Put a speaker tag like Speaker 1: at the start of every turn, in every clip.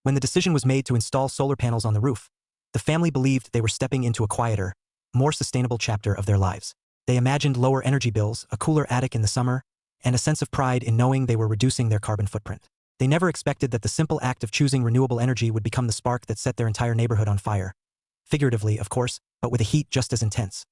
Speaker 1: When the decision was made to install solar panels on the roof, the family believed they were stepping into a quieter, more sustainable chapter of their lives. They imagined lower energy bills, a cooler attic in the summer, and a sense of pride in knowing they were reducing their carbon footprint. They never expected that the simple act of choosing renewable energy would become the spark that set their entire neighborhood on fire. Figuratively, of course, but with a heat just as intense.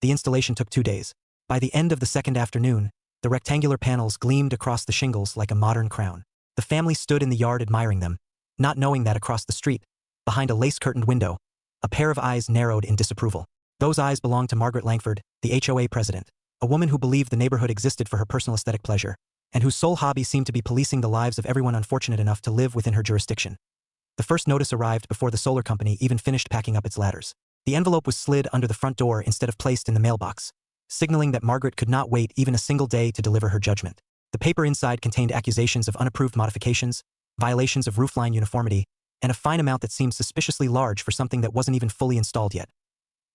Speaker 1: The installation took 2 days. By the end of the second afternoon, the rectangular panels gleamed across the shingles like a modern crown. The family stood in the yard admiring them, not knowing that across the street, behind a lace-curtained window, a pair of eyes narrowed in disapproval. Those eyes belonged to Margaret Langford, the HOA president, a woman who believed the neighborhood existed for her personal aesthetic pleasure, and whose sole hobby seemed to be policing the lives of everyone unfortunate enough to live within her jurisdiction. The first notice arrived before the solar company even finished packing up its ladders. The envelope was slid under the front door instead of placed in the mailbox, signaling that Margaret could not wait even a single day to deliver her judgment. The paper inside contained accusations of unapproved modifications, violations of roofline uniformity, and a fine amount that seemed suspiciously large for something that wasn't even fully installed yet.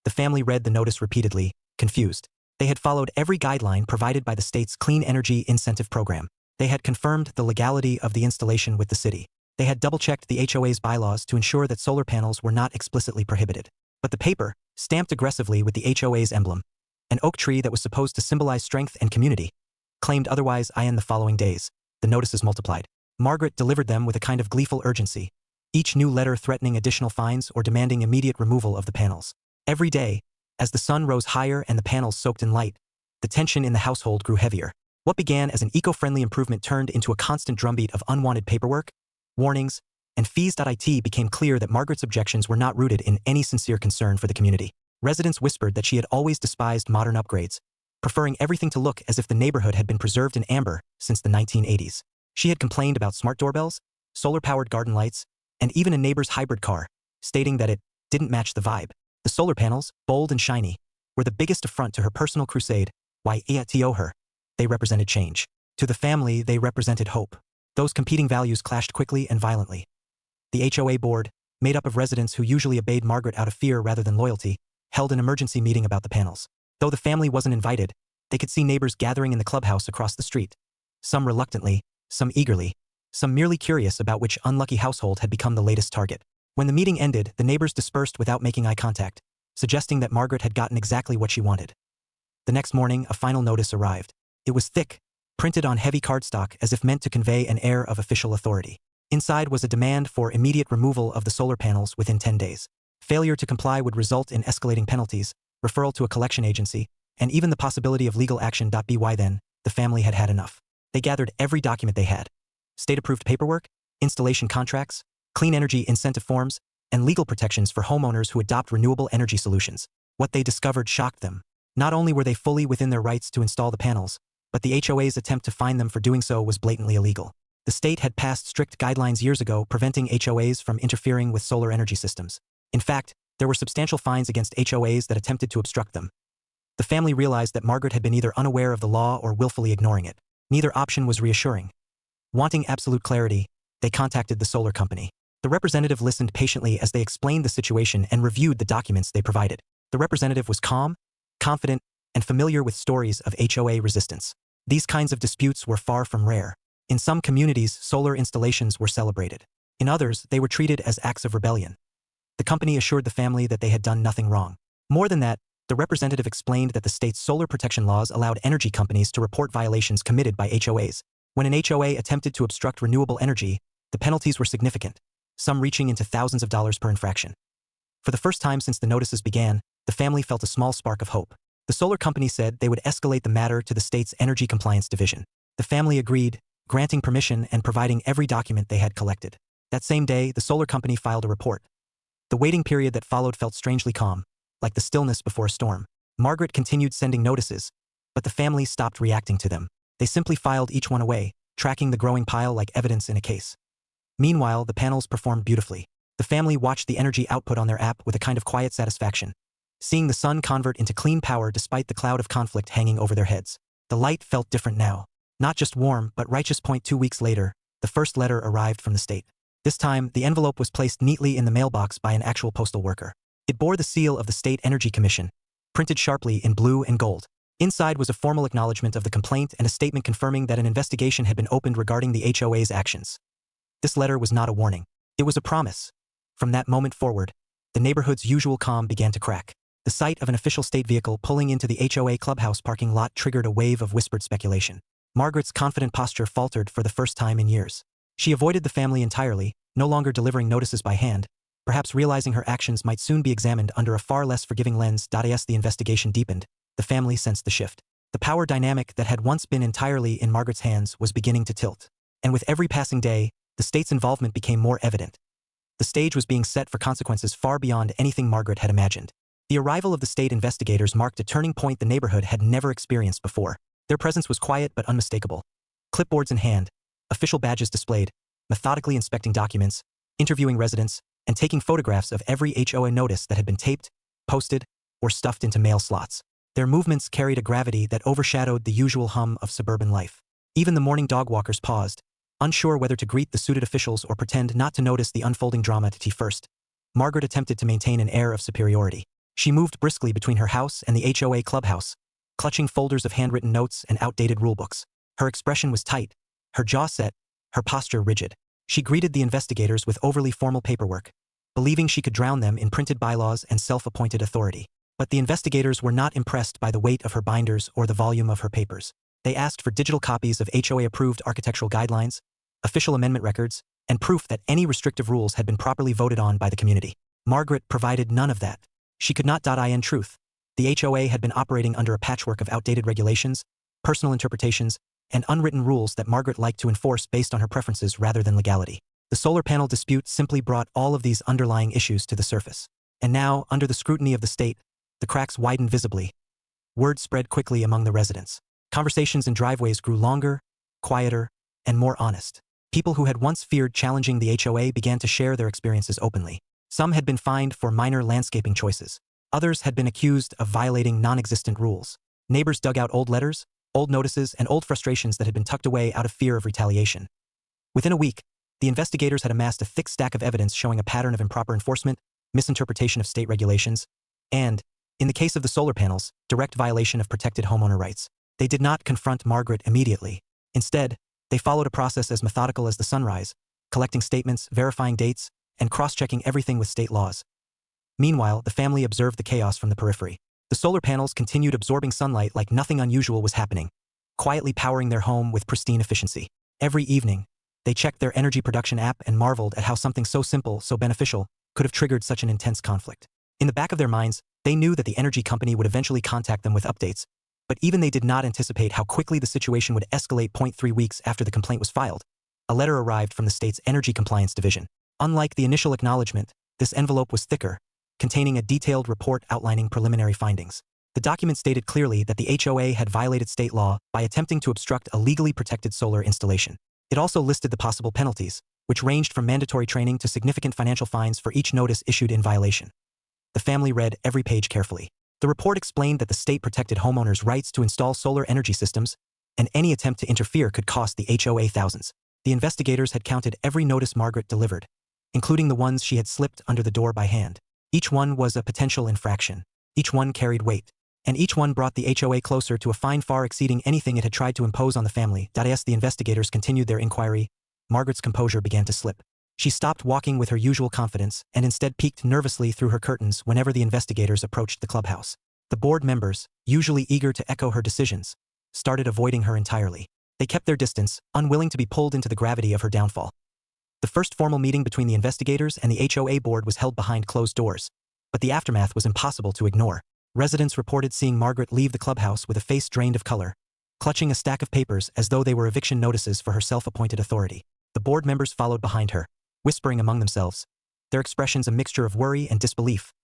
Speaker 1: The family read the notice repeatedly, confused. They had followed every guideline provided by the state's Clean Energy Incentive Program. They had confirmed the legality of the installation with the city. They had double-checked the HOA's bylaws to ensure that solar panels were not explicitly prohibited. But the paper, stamped aggressively with the HOA's emblem, an oak tree that was supposed to symbolize strength and community, claimed otherwise. In the following days, the notices multiplied. Margaret delivered them with a kind of gleeful urgency, each new letter threatening additional fines or demanding immediate removal of the panels. Every day, as the sun rose higher and the panels soaked in light, the tension in the household grew heavier. What began as an eco-friendly improvement turned into a constant drumbeat of unwanted paperwork, warnings, and fees. It became clear that Margaret's objections were not rooted in any sincere concern for the community. Residents whispered that she had always despised modern upgrades, preferring everything to look as if the neighborhood had been preserved in amber since the 1980s. She had complained about smart doorbells, solar-powered garden lights, and even a neighbor's hybrid car, stating that it didn't match the vibe. The solar panels, bold and shiny, were the biggest affront to her personal crusade. To her, they represented change. To the family, they represented hope. Those competing values clashed quickly and violently. The HOA board, made up of residents who usually obeyed Margaret out of fear rather than loyalty, held an emergency meeting about the panels. Though the family wasn't invited, they could see neighbors gathering in the clubhouse across the street. Some reluctantly, some eagerly, some merely curious about which unlucky household had become the latest target. When the meeting ended, the neighbors dispersed without making eye contact, suggesting that Margaret had gotten exactly what she wanted. The next morning, a final notice arrived. It was thick, printed on heavy cardstock as if meant to convey an air of official authority. Inside was a demand for immediate removal of the solar panels within 10 days. Failure to comply would result in escalating penalties, referral to a collection agency, and even the possibility of legal action. By then, the family had had enough. They gathered every document they had: state-approved paperwork, installation contracts, clean energy incentive forms, and legal protections for homeowners who adopt renewable energy solutions. What they discovered shocked them. Not only were they fully within their rights to install the panels, but the HOA's attempt to fine them for doing so was blatantly illegal. The state had passed strict guidelines years ago preventing HOAs from interfering with solar energy systems. In fact, there were substantial fines against HOAs that attempted to obstruct them. The family realized that Margaret had been either unaware of the law or willfully ignoring it. Neither option was reassuring. Wanting absolute clarity, they contacted the solar company. The representative listened patiently as they explained the situation and reviewed the documents they provided. The representative was calm, confident, and familiar with stories of HOA resistance. These kinds of disputes were far from rare. In some communities, solar installations were celebrated. In others, they were treated as acts of rebellion. The company assured the family that they had done nothing wrong. More than that, the representative explained that the state's solar protection laws allowed energy companies to report violations committed by HOAs. When an HOA attempted to obstruct renewable energy, the penalties were significant, some reaching into thousands of dollars per infraction. For the first time since the notices began, the family felt a small spark of hope. The solar company said they would escalate the matter to the state's Energy Compliance Division. The family agreed, granting permission and providing every document they had collected. That same day, the solar company filed a report. The waiting period that followed felt strangely calm, like the stillness before a storm. Margaret continued sending notices, but the family stopped reacting to them. They simply filed each one away, tracking the growing pile like evidence in a case. Meanwhile, the panels performed beautifully. The family watched the energy output on their app with a kind of quiet satisfaction, seeing the sun convert into clean power despite the cloud of conflict hanging over their heads. The light felt different now. Not just warm, but righteous. 2 weeks later, the first letter arrived from the state. This time, the envelope was placed neatly in the mailbox by an actual postal worker. It bore the seal of the State Energy Commission, printed sharply in blue and gold. Inside was a formal acknowledgement of the complaint and a statement confirming that an investigation had been opened regarding the HOA's actions. This letter was not a warning. It was a promise. From that moment forward, the neighborhood's usual calm began to crack. The sight of an official state vehicle pulling into the HOA clubhouse parking lot triggered a wave of whispered speculation. Margaret's confident posture faltered for the first time in years. She avoided the family entirely, no longer delivering notices by hand, perhaps realizing her actions might soon be examined under a far less forgiving lens. As the investigation deepened, the family sensed the shift. The power dynamic that had once been entirely in Margaret's hands was beginning to tilt. And with every passing day, the state's involvement became more evident. The stage was being set for consequences far beyond anything Margaret had imagined. The arrival of the state investigators marked a turning point the neighborhood had never experienced before. Their presence was quiet but unmistakable. Clipboards in hand, official badges displayed, methodically inspecting documents, interviewing residents, and taking photographs of every HOA notice that had been taped, posted, or stuffed into mail slots. Their movements carried a gravity that overshadowed the usual hum of suburban life. Even the morning dog walkers paused, unsure whether to greet the suited officials or pretend not to notice the unfolding drama. First, Margaret attempted to maintain an air of superiority. She moved briskly between her house and the HOA clubhouse, clutching folders of handwritten notes and outdated rulebooks. Her expression was tight, her jaw set, her posture rigid. She greeted the investigators with overly formal paperwork, believing she could drown them in printed bylaws and self-appointed authority. But the investigators were not impressed by the weight of her binders or the volume of her papers. They asked for digital copies of HOA-approved architectural guidelines, official amendment records, and proof that any restrictive rules had been properly voted on by the community. Margaret provided none of that. She could not in truth. The HOA had been operating under a patchwork of outdated regulations, personal interpretations, and unwritten rules that Margaret liked to enforce based on her preferences rather than legality. The solar panel dispute simply brought all of these underlying issues to the surface. And now, under the scrutiny of the state, the cracks widened visibly. Word spread quickly among the residents. Conversations in driveways grew longer, quieter, and more honest. People who had once feared challenging the HOA began to share their experiences openly. Some had been fined for minor landscaping choices. Others had been accused of violating non-existent rules. Neighbors dug out old letters, old notices, and old frustrations that had been tucked away out of fear of retaliation. Within a week, the investigators had amassed a thick stack of evidence showing a pattern of improper enforcement, misinterpretation of state regulations, and, in the case of the solar panels, direct violation of protected homeowner rights. They did not confront Margaret immediately. Instead, they followed a process as methodical as the sunrise, collecting statements, verifying dates, and cross-checking everything with state laws. Meanwhile, the family observed the chaos from the periphery. The solar panels continued absorbing sunlight like nothing unusual was happening, quietly powering their home with pristine efficiency. Every evening, they checked their energy production app and marveled at how something so simple, so beneficial, could have triggered such an intense conflict. In the back of their minds, they knew that the energy company would eventually contact them with updates, but even they did not anticipate how quickly the situation would escalate. 3 weeks after the complaint was filed, a letter arrived from the state's Energy Compliance Division. Unlike the initial acknowledgement, this envelope was thicker, containing a detailed report outlining preliminary findings. The document stated clearly that the HOA had violated state law by attempting to obstruct a legally protected solar installation. It also listed the possible penalties, which ranged from mandatory training to significant financial fines for each notice issued in violation. The family read every page carefully. The report explained that the state protected homeowners' rights to install solar energy systems, and any attempt to interfere could cost the HOA thousands. The investigators had counted every notice Margaret delivered, including the ones she had slipped under the door by hand. Each one was a potential infraction. Each one carried weight. And each one brought the HOA closer to a fine far exceeding anything it had tried to impose on the family. As the investigators continued their inquiry, Margaret's composure began to slip. She stopped walking with her usual confidence and instead peeked nervously through her curtains whenever the investigators approached the clubhouse. The board members, usually eager to echo her decisions, started avoiding her entirely. They kept their distance, unwilling to be pulled into the gravity of her downfall. The first formal meeting between the investigators and the HOA board was held behind closed doors, but the aftermath was impossible to ignore. Residents reported seeing Margaret leave the clubhouse with a face drained of color, clutching a stack of papers as though they were eviction notices for her self-appointed authority. The board members followed behind her, whispering among themselves, their expressions a mixture of worry and disbelief.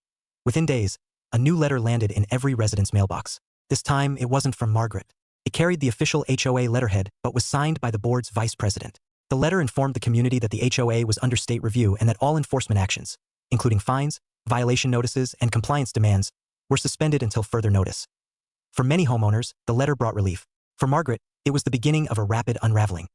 Speaker 1: Within days, a new letter landed in every resident's mailbox. This time, it wasn't from Margaret. It carried the official HOA letterhead but was signed by the board's vice president. The letter informed the community that the HOA was under state review and that all enforcement actions, including fines, violation notices, and compliance demands, were suspended until further notice. For many homeowners, the letter brought relief. For Margaret, it was the beginning of a rapid unraveling.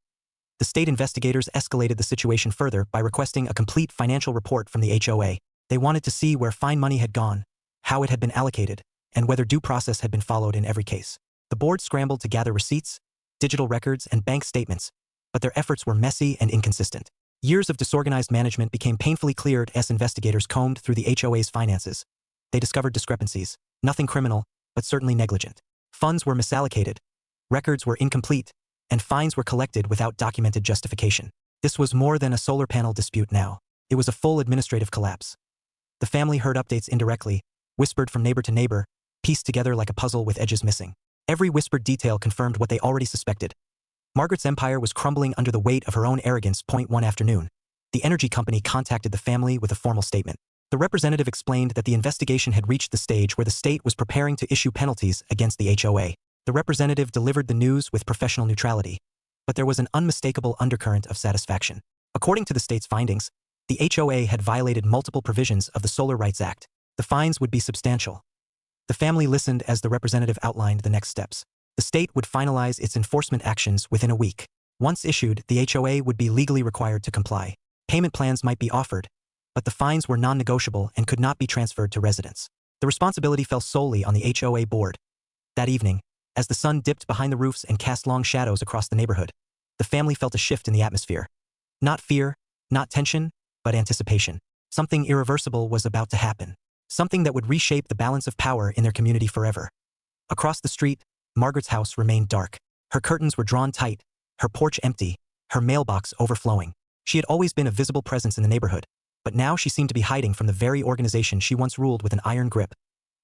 Speaker 1: The state investigators escalated the situation further by requesting a complete financial report from the HOA. They wanted to see where fine money had gone, how it had been allocated, and whether due process had been followed in every case. The board scrambled to gather receipts, digital records, and bank statements, but their efforts were messy and inconsistent. Years of disorganized management became painfully clear as investigators combed through the HOA's finances. They discovered discrepancies, nothing criminal, but certainly negligent. Funds were misallocated, records were incomplete, and fines were collected without documented justification. This was more than a solar panel dispute now. It was a full administrative collapse. The family heard updates indirectly, whispered from neighbor to neighbor, pieced together like a puzzle with edges missing. Every whispered detail confirmed what they already suspected. Margaret's empire was crumbling under the weight of her own arrogance. One afternoon, the energy company contacted the family with a formal statement. The representative explained that the investigation had reached the stage where the state was preparing to issue penalties against the HOA. The representative delivered the news with professional neutrality, but there was an unmistakable undercurrent of satisfaction. According to the state's findings, the HOA had violated multiple provisions of the Solar Rights Act. The fines would be substantial. The family listened as the representative outlined the next steps. The state would finalize its enforcement actions within a week. Once issued, the HOA would be legally required to comply. Payment plans might be offered, but the fines were non-negotiable and could not be transferred to residents. The responsibility fell solely on the HOA board. That evening, as the sun dipped behind the roofs and cast long shadows across the neighborhood, the family felt a shift in the atmosphere. Not fear, not tension, but anticipation. Something irreversible was about to happen. Something that would reshape the balance of power in their community forever. Across the street, Margaret's house remained dark. Her curtains were drawn tight, her porch empty, her mailbox overflowing. She had always been a visible presence in the neighborhood, but now she seemed to be hiding from the very organization she once ruled with an iron grip.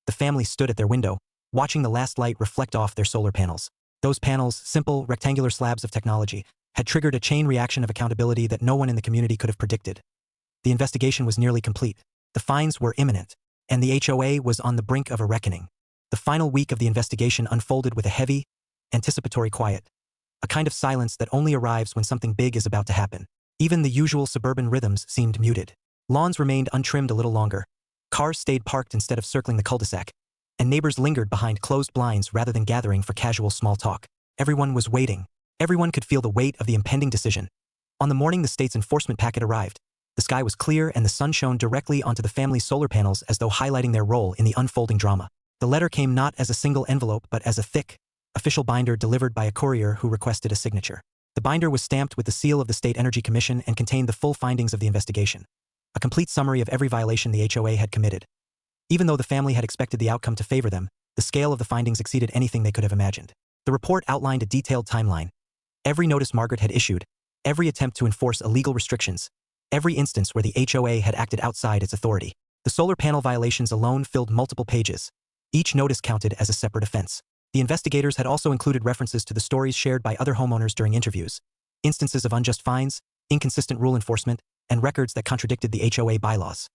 Speaker 1: The family stood at their window, watching the last light reflect off their solar panels. Those panels, simple, rectangular slabs of technology, had triggered a chain reaction of accountability that no one in the community could have predicted. The investigation was nearly complete. The fines were imminent, and the HOA was on the brink of a reckoning. The final week of the investigation unfolded with a heavy, anticipatory quiet, a kind of silence that only arrives when something big is about to happen. Even the usual suburban rhythms seemed muted. Lawns remained untrimmed a little longer. Cars stayed parked instead of circling the cul-de-sac, and neighbors lingered behind closed blinds rather than gathering for casual small talk. Everyone was waiting. Everyone could feel the weight of the impending decision. On the morning the state's enforcement packet arrived, the sky was clear and the sun shone directly onto the family's solar panels as though highlighting their role in the unfolding drama. The letter came not as a single envelope but as a thick, official binder delivered by a courier who requested a signature. The binder was stamped with the seal of the State Energy Commission and contained the full findings of the investigation. A complete summary of every violation the HOA had committed. Even though the family had expected the outcome to favor them, the scale of the findings exceeded anything they could have imagined. The report outlined a detailed timeline. Every notice Margaret had issued, every attempt to enforce illegal restrictions, every instance where the HOA had acted outside its authority. The solar panel violations alone filled multiple pages. Each notice counted as a separate offense. The investigators had also included references to the stories shared by other homeowners during interviews, instances of unjust fines, inconsistent rule enforcement, and records that contradicted the HOA bylaws.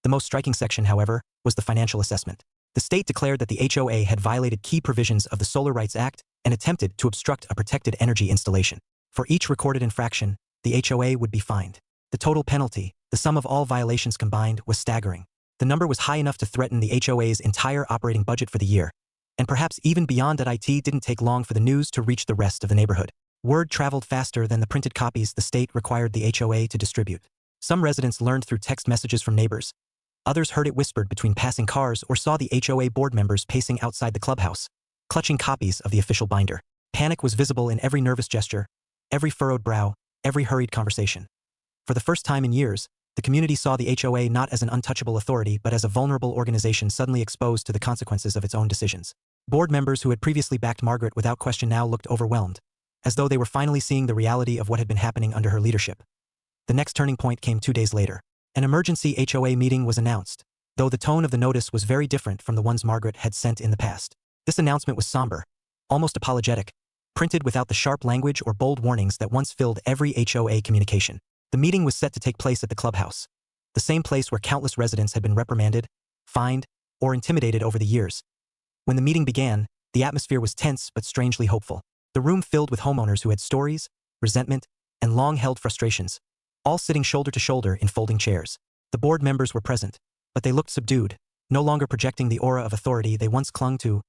Speaker 1: The most striking section, however, was the financial assessment. The state declared that the HOA had violated key provisions of the Solar Rights Act and attempted to obstruct a protected energy installation. For each recorded infraction, the HOA would be fined. The total penalty, the sum of all violations combined, was staggering. The number was high enough to threaten the HOA's entire operating budget for the year. And perhaps even beyond that, it didn't take long for the news to reach the rest of the neighborhood. Word traveled faster than the printed copies the state required the HOA to distribute. Some residents learned through text messages from neighbors. Others heard it whispered between passing cars or saw the HOA board members pacing outside the clubhouse, clutching copies of the official binder. Panic was visible in every nervous gesture, every furrowed brow, every hurried conversation. For the first time in years, the community saw the HOA not as an untouchable authority but as a vulnerable organization suddenly exposed to the consequences of its own decisions. Board members who had previously backed Margaret without question now looked overwhelmed, as though they were finally seeing the reality of what had been happening under her leadership. The next turning point came 2 days later. An emergency HOA meeting was announced, though the tone of the notice was very different from the ones Margaret had sent in the past. This announcement was somber, almost apologetic, printed without the sharp language or bold warnings that once filled every HOA communication. The meeting was set to take place at the clubhouse, the same place where countless residents had been reprimanded, fined, or intimidated over the years. When the meeting began, the atmosphere was tense but strangely hopeful. The room filled with homeowners who had stories, resentment, and long-held frustrations, all sitting shoulder to shoulder in folding chairs. The board members were present, but they looked subdued, no longer projecting the aura of authority they once clung to.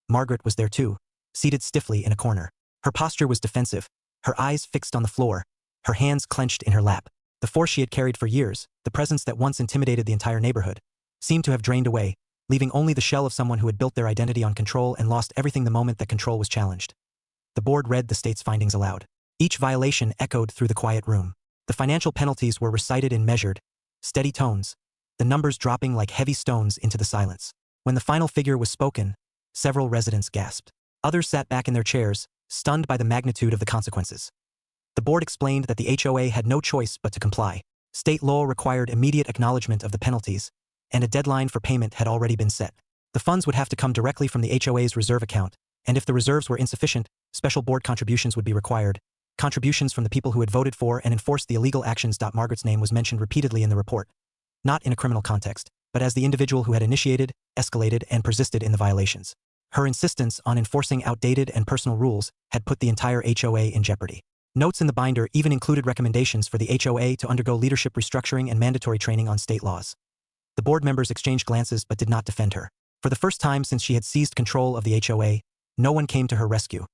Speaker 1: Margaret was there too, seated stiffly in a corner. Her posture was defensive, her eyes fixed on the floor, her hands clenched in her lap. The force she had carried for years, the presence that once intimidated the entire neighborhood, seemed to have drained away, leaving only the shell of someone who had built their identity on control and lost everything the moment that control was challenged. The board read the state's findings aloud. Each violation echoed through the quiet room. The financial penalties were recited in measured, steady tones, the numbers dropping like heavy stones into the silence. When the final figure was spoken, several residents gasped. Others sat back in their chairs, stunned by the magnitude of the consequences. The board explained that the HOA had no choice but to comply. State law required immediate acknowledgement of the penalties, and a deadline for payment had already been set. The funds would have to come directly from the HOA's reserve account, and if the reserves were insufficient, special board contributions would be required. Contributions from the people who had voted for and enforced the illegal actions. Margaret's name was mentioned repeatedly in the report, not in a criminal context, but as the individual who had initiated, escalated, and persisted in the violations. Her insistence on enforcing outdated and personal rules had put the entire HOA in jeopardy. Notes in the binder even included recommendations for the HOA to undergo leadership restructuring and mandatory training on state laws. The board members exchanged glances but did not defend her. For the first time since she had seized control of the HOA, no one came to her rescue.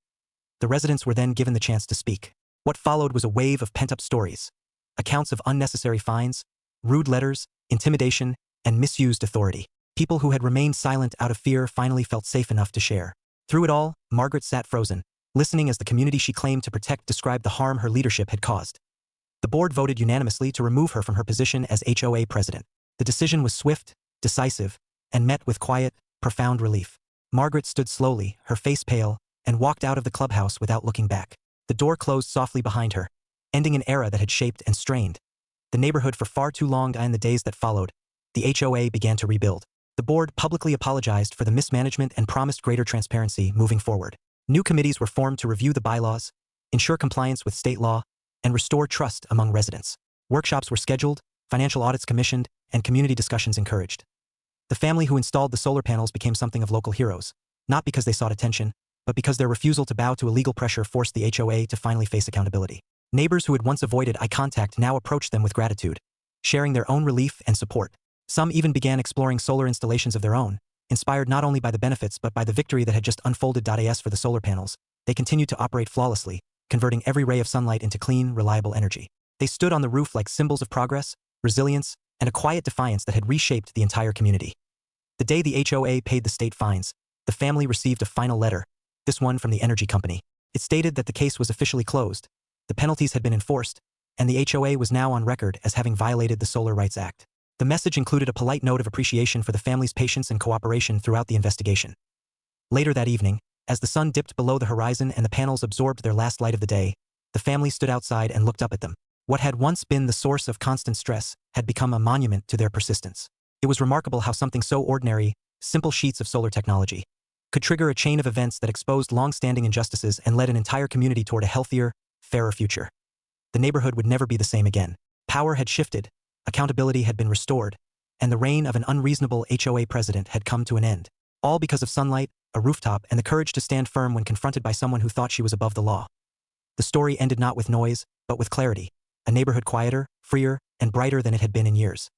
Speaker 1: The residents were then given the chance to speak. What followed was a wave of pent-up stories. Accounts of unnecessary fines, rude letters, intimidation, and misused authority. People who had remained silent out of fear finally felt safe enough to share. Through it all, Margaret sat frozen, listening as the community she claimed to protect described the harm her leadership had caused. The board voted unanimously to remove her from her position as HOA president. The decision was swift, decisive, and met with quiet, profound relief. Margaret stood slowly, her face pale, and walked out of the clubhouse without looking back. The door closed softly behind her, ending an era that had shaped and strained the neighborhood for far too long. In the days that followed, the HOA began to rebuild. The board publicly apologized for the mismanagement and promised greater transparency moving forward. New committees were formed to review the bylaws, ensure compliance with state law, and restore trust among residents. Workshops were scheduled, financial audits commissioned, and community discussions encouraged. The family who installed the solar panels became something of local heroes, not because they sought attention, but because their refusal to bow to illegal pressure forced the HOA to finally face accountability. Neighbors who had once avoided eye contact now approached them with gratitude, sharing their own relief and support. Some even began exploring solar installations of their own, inspired not only by the benefits but by the victory that had just unfolded. As for the solar panels, they continued to operate flawlessly, converting every ray of sunlight into clean, reliable energy. They stood on the roof like symbols of progress, resilience, and a quiet defiance that had reshaped the entire community. The day the HOA paid the state fines, the family received a final letter, this one from the energy company. It stated that the case was officially closed, the penalties had been enforced, and the HOA was now on record as having violated the Solar Rights Act. The message included a polite note of appreciation for the family's patience and cooperation throughout the investigation. Later that evening, as the sun dipped below the horizon and the panels absorbed their last light of the day, the family stood outside and looked up at them. What had once been the source of constant stress had become a monument to their persistence. It was remarkable how something so ordinary, simple sheets of solar technology, could trigger a chain of events that exposed long-standing injustices and led an entire community toward a healthier, fairer future. The neighborhood would never be the same again. Power had shifted, accountability had been restored, and the reign of an unreasonable HOA president had come to an end. All because of sunlight, a rooftop, and the courage to stand firm when confronted by someone who thought she was above the law. The story ended not with noise, but with clarity, a neighborhood quieter, freer, and brighter than it had been in years.